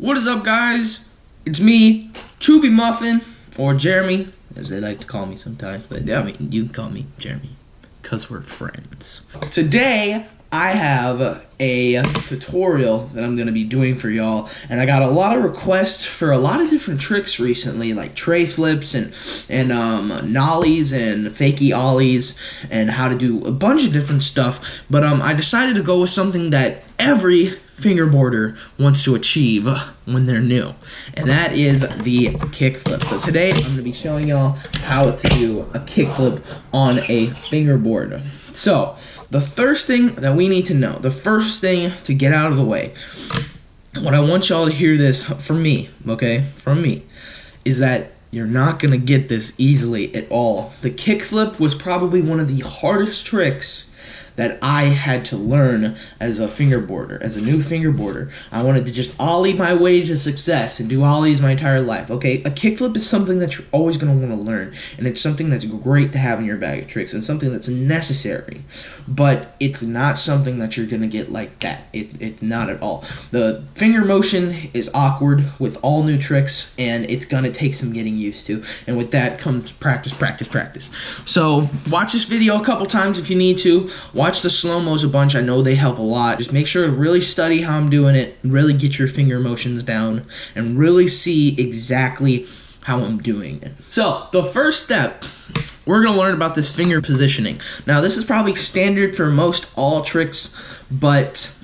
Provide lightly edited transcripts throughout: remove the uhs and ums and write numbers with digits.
What is up, guys? It's me, Chubby Muffin, or Jeremy, as they like to call me sometimes. But I mean, you can call me Jeremy, because we're friends. Today, I have a tutorial that I'm going to be doing for y'all, and I got a lot of requests for a lot of different tricks recently, like tray flips and nollies and fakey ollies, and how to do a bunch of different stuff. But I decided to go with something that every fingerboarder wants to achieve when they're new, and that is the kickflip. So today I'm going to be showing y'all how to do a kickflip on a fingerboard. So the first thing that we need to know, the first thing to get out of the way, what I want y'all to hear this from me, okay, from me, is that you're not going to get this easily at all. The kickflip was probably one of the hardest tricks that I had to learn as a fingerboarder, as a new fingerboarder. I wanted to just ollie my way to success and do ollies my entire life, okay? A kickflip is something that you're always going to want to learn, and it's something that's great to have in your bag of tricks, and something that's necessary, but it's not something that you're going to get like that. It's not at all. The finger motion is awkward with all new tricks, and it's going to take some getting used to, and with that comes practice, practice, practice. So watch this video a couple times if you need to. Watch the slow-mos a bunch. I know they help a lot. Just make sure to really study how I'm doing it, really get your finger motions down, and really see exactly how I'm doing it. So, the first step, we're going to learn about this finger positioning. Now, this is probably standard for most all tricks, but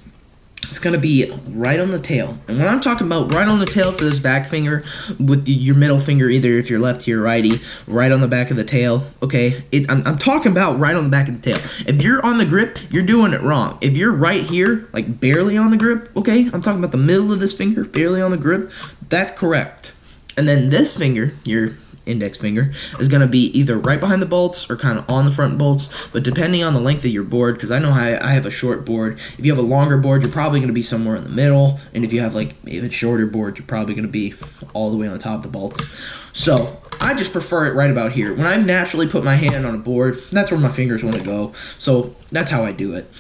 it's going to be right on the tail. And when I'm talking about right on the tail for this back finger, with your middle finger, either if you're lefty or righty, right on the back of the tail, okay? I'm talking about right on the back of the tail. If you're on the grip, you're doing it wrong. If you're right here, like barely on the grip, okay? I'm talking about the middle of this finger, barely on the grip, that's correct. And then this finger, your index finger, is going to be either right behind the bolts or kind of on the front bolts, but depending on the length of your board, because I know I have a short board. If you have a longer board, you're probably going to be somewhere in the middle, and if you have like even shorter board, you're probably going to be all the way on top of the bolts. So I just prefer it right about here. When I naturally put my hand on a board, that's where my fingers want to go, so that's how I do it.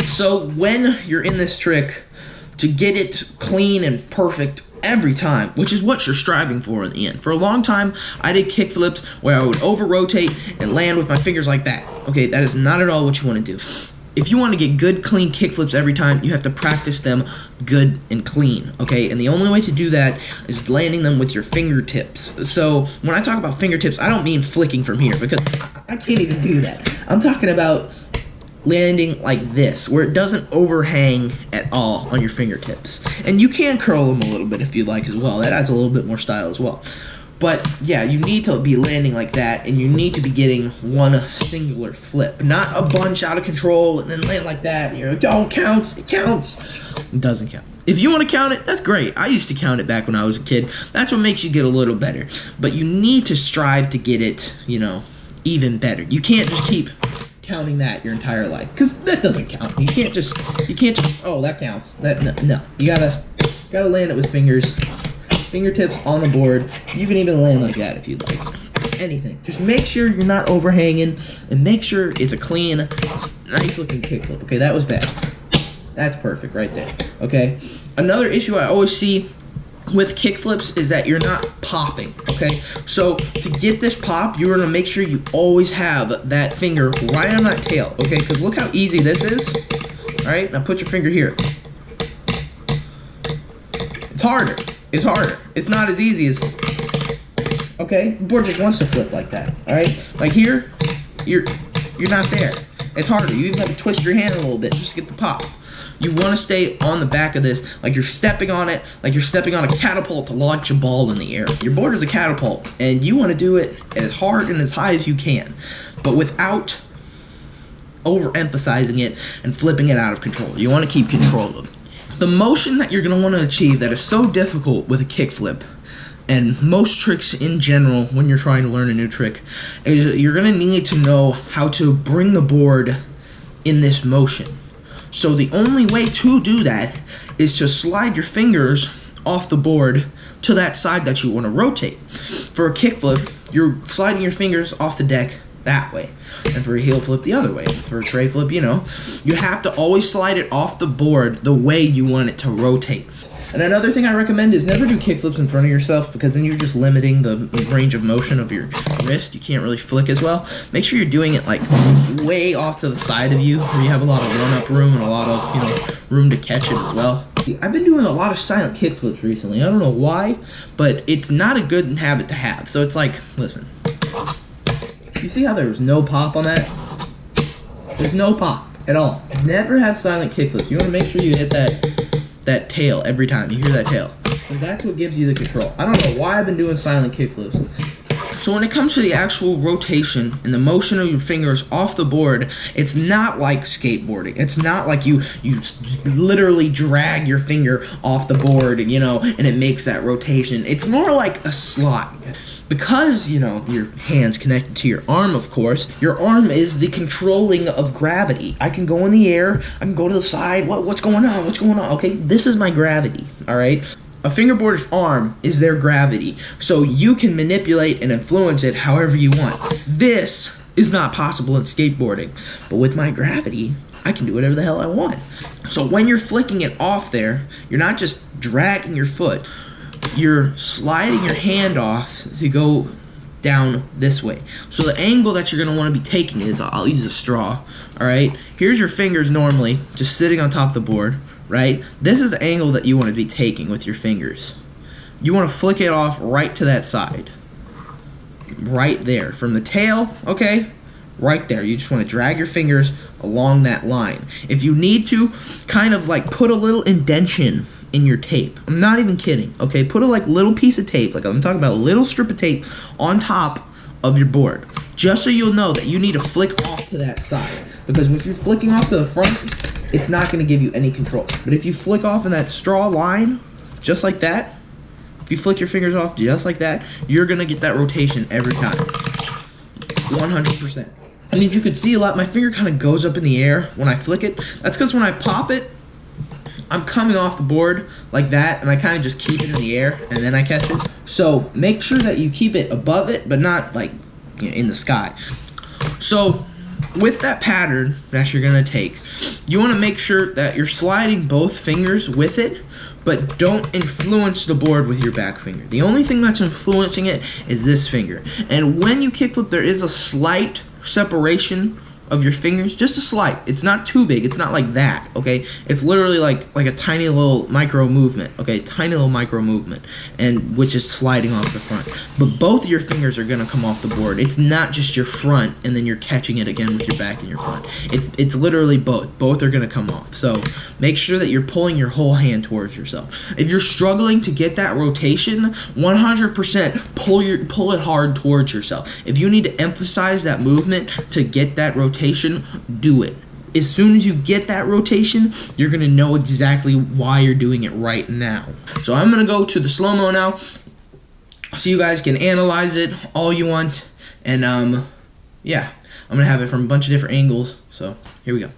So when you're in this trick, to get it clean and perfect every time, which is what you're striving for in the end. For a long time, I did kickflips where I would over-rotate and land with my fingers like that. Okay, that is not at all what you want to do. If you want to get good, clean kickflips every time, you have to practice them good and clean, okay? And the only way to do that is landing them with your fingertips. So when I talk about fingertips, I don't mean flicking from here, because I can't even do that. I'm talking about landing like this, where it doesn't overhang at all on your fingertips. And you can curl them a little bit if you like as well. That adds a little bit more style as well. But yeah, you need to be landing like that, and you need to be getting one singular flip, not a bunch out of control and then land like that. And you're like, oh, it counts, it counts. It doesn't count. If you want to count it, that's great. I used to count it back when I was a kid. That's what makes you get a little better. But you need to strive to get it, you know, even better. You can't just keep counting that your entire life, because that doesn't count. You can't just, oh, that counts. No. You gotta land it with fingertips on the board. You can even land like that if you'd like. Anything. Just make sure you're not overhanging, and make sure it's a clean, nice looking kickflip. Okay, that was bad. That's perfect right there. Okay. Another issue I always see with kickflips is that you're not popping, okay? So to get this pop, you're gonna make sure you always have that finger right on that tail, okay? Because look how easy this is. All right, now put your finger here. It's harder. It's harder. It's not as easy as, okay? The board just wants to flip like that, all right? Like here, you're not there. It's harder. You even have to twist your hand a little bit just to get the pop. You want to stay on the back of this, like you're stepping on it, like you're stepping on a catapult to launch a ball in the air. Your board is a catapult, and you want to do it as hard and as high as you can, but without overemphasizing it and flipping it out of control. You want to keep control of it. The motion that you're going to want to achieve that is so difficult with a kickflip, and most tricks in general when you're trying to learn a new trick, is you're going to need to know how to bring the board in this motion. So the only way to do that is to slide your fingers off the board to that side that you want to rotate. For a kickflip, you're sliding your fingers off the deck that way. And for a heel flip, the other way. For a tray flip, you know, you have to always slide it off the board the way you want it to rotate. And another thing I recommend is never do kickflips in front of yourself, because then you're just limiting the range of motion of your wrist. You can't really flick as well. Make sure you're doing it like way off to the side of you, where you have a lot of run-up room and a lot of, you know, room to catch it as well. I've been doing a lot of silent kickflips recently. I don't know why, but it's not a good habit to have. So it's like, listen. You see how there was no pop on that? There's no pop at all. Never have silent kickflips. You want to make sure you hit that tail every time you hear that tail, because that's what gives you the control. I don't know why I've been doing silent kickflips. So when it comes to the actual rotation and the motion of your fingers off the board, it's not like skateboarding. It's not like you literally drag your finger off the board, you know, and it makes that rotation. It's more like a slide. Because, you know, your hand's connected to your arm, of course, your arm is the controlling of gravity. I can go in the air, I can go to the side. What's going on? What's going on? Okay, this is my gravity, all right? A fingerboarder's arm is their gravity, so you can manipulate and influence it however you want. This is not possible in skateboarding, but with my gravity, I can do whatever the hell I want. So when you're flicking it off there, you're not just dragging your foot, you're sliding your hand off to go down this way. So the angle that you're gonna wanna be taking is, I'll use a straw, all right? Here's your fingers normally, just sitting on top of the board, right? This is the angle that you want to be taking with your fingers. You want to flick it off right to that side. Right there. From the tail, okay? Right there. You just want to drag your fingers along that line. If you need to, kind of like put a little indentation in your tape. I'm not even kidding, okay? Put a like little piece of tape, like I'm talking about a little strip of tape on top of your board. Just so you'll know that you need to flick off to that side. Because if you're flicking off to the front, it's not going to give you any control. But if you flick off in that straw line, just like that, if you flick your fingers off just like that, you're going to get that rotation every time. 100%. And as you can see a lot, my finger kind of goes up in the air when I flick it. That's because when I pop it, I'm coming off the board like that, and I kind of just keep it in the air, and then I catch it. So make sure that you keep it above it, but not like, you know, in the sky. So with that pattern that you're gonna take, you want to make sure that you're sliding both fingers with it, but don't influence the board with your back finger. The only thing that's influencing it is this finger. And when you kickflip, there is a slight separation of your fingers, just a slight. It's not too big. It's not like that, okay? It's literally like a tiny little micro movement, okay? Tiny little micro movement, and which is sliding off the front. But both of your fingers are gonna come off the board. It's not just your front, and then you're catching it again with your back and your front. It's literally both. Both are gonna come off. So make sure that you're pulling your whole hand towards yourself. If you're struggling to get that rotation, 100% pull it hard towards yourself. If you need to emphasize that movement to get that rotation, do it. As soon as you get that rotation, you're gonna know exactly why you're doing it right now. So I'm gonna go to the slow-mo now, so you guys can analyze it all you want. And yeah, I'm gonna have it from a bunch of different angles. So here we go.